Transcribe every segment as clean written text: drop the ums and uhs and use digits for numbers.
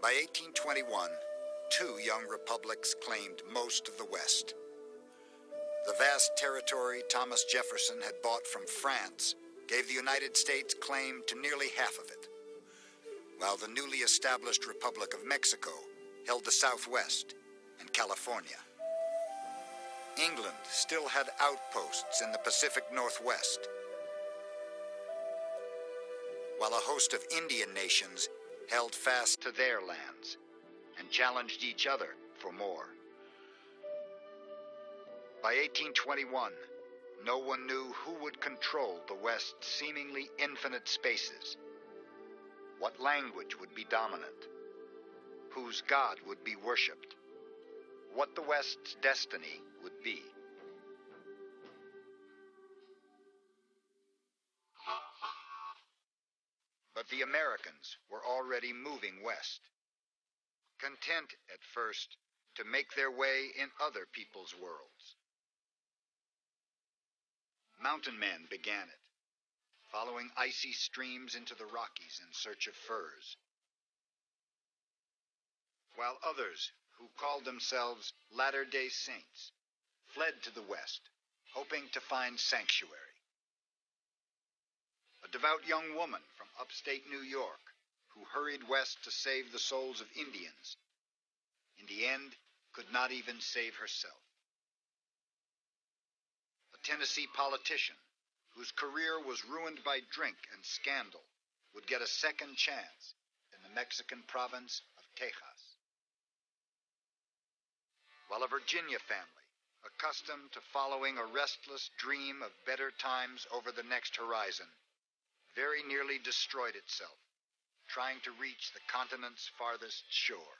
By 1821, two young republics claimed most of the West. The vast territory Thomas Jefferson had bought from France gave the United States claim to nearly half of it, while the newly established Republic of Mexico held the Southwest and California. England still had outposts in the Pacific Northwest, while a host of Indian nations held fast to their lands and challenged each other for more. By 1821, no one knew who would control the West's seemingly infinite spaces, what language would be dominant, whose God would be worshipped, what the West's destiny would be. But the Americans were already moving west, content at first to make their way in other people's worlds. Mountain men began it, following icy streams into the Rockies in search of furs, while others, who called themselves Latter-day Saints, fled to the west, hoping to find sanctuary. A devout young woman from upstate New York, who hurried west to save the souls of Indians, in the end could not even save herself. A Tennessee politician, whose career was ruined by drink and scandal, would get a second chance in the Mexican province of Texas. While a Virginia family, accustomed to following a restless dream of better times over the next horizon, very nearly destroyed itself, trying to reach the continent's farthest shore.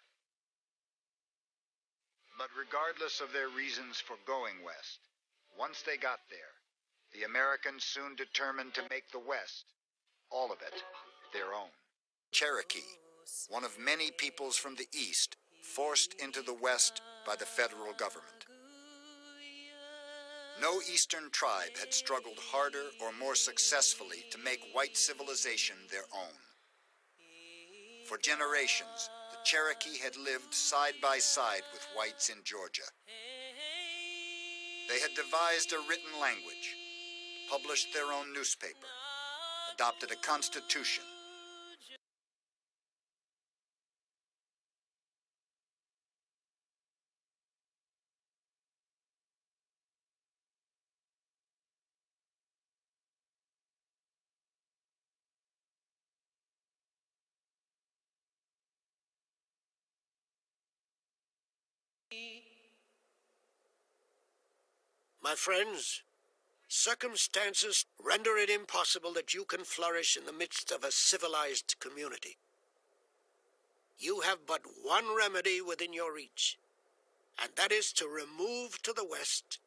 But regardless of their reasons for going west, once they got there, the Americans soon determined to make the West, all of it, their own. Cherokee, one of many peoples from the East, forced into the West by the federal government. No Eastern tribe had struggled harder or more successfully to make white civilization their own. For generations, the Cherokee had lived side by side with whites in Georgia. They had devised a written language, published their own newspaper, adopted a constitution. My friends, circumstances render it impossible that you can flourish in the midst of a civilized community. You have but one remedy within your reach, and that is to remove to the West,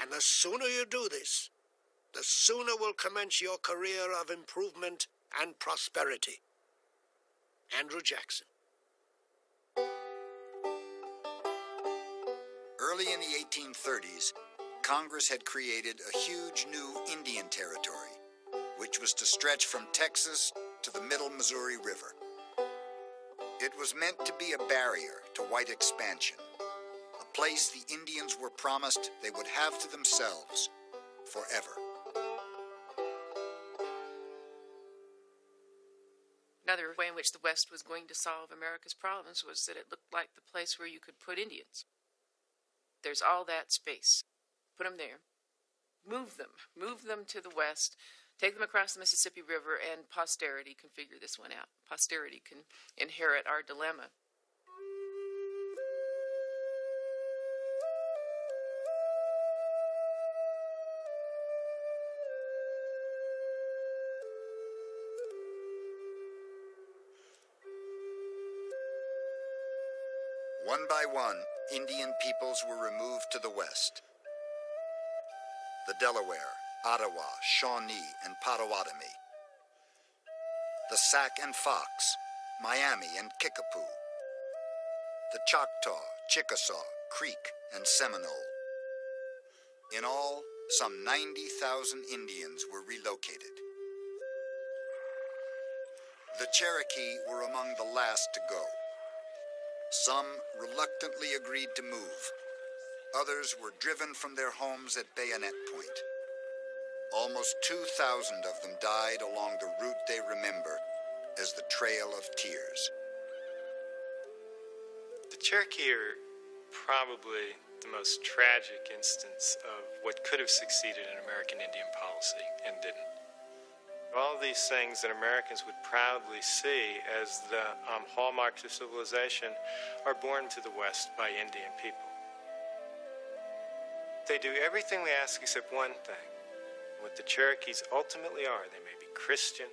and the sooner you do this, the sooner will commence your career of improvement and prosperity. Andrew Jackson. Early in the 1830s, Congress had created a huge new Indian territory, which was to stretch from Texas to the middle Missouri River. It was meant to be a barrier to white expansion, a place the Indians were promised they would have to themselves forever. Another way in which the West was going to solve America's problems was that it looked like the place where you could put Indians. There's all that space. Put them there. Move them to the West. Take them across the Mississippi River, and posterity can figure this one out. Posterity can inherit our dilemma. One by one, Indian peoples were removed to the West. The Delaware, Ottawa, Shawnee, and Potawatomi. The Sac and Fox, Miami, and Kickapoo. The Choctaw, Chickasaw, Creek, and Seminole. In all, some 90,000 Indians were relocated. The Cherokee were among the last to go. Some reluctantly agreed to move. Others were driven from their homes at bayonet point. Almost 2,000 of them died along the route they remember as the Trail of Tears. The Cherokee are probably the most tragic instance of what could have succeeded in American Indian policy and didn't. All these things that Americans would proudly see as the hallmarks of civilization are born to the West by Indian people. They do everything we ask except one thing. What the Cherokees ultimately are, they may be Christian,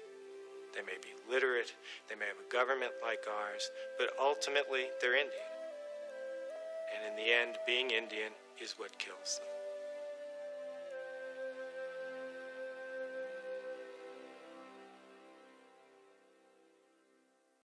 they may be literate, they may have a government like ours, but ultimately they're Indian. And in the end, being Indian is what kills them.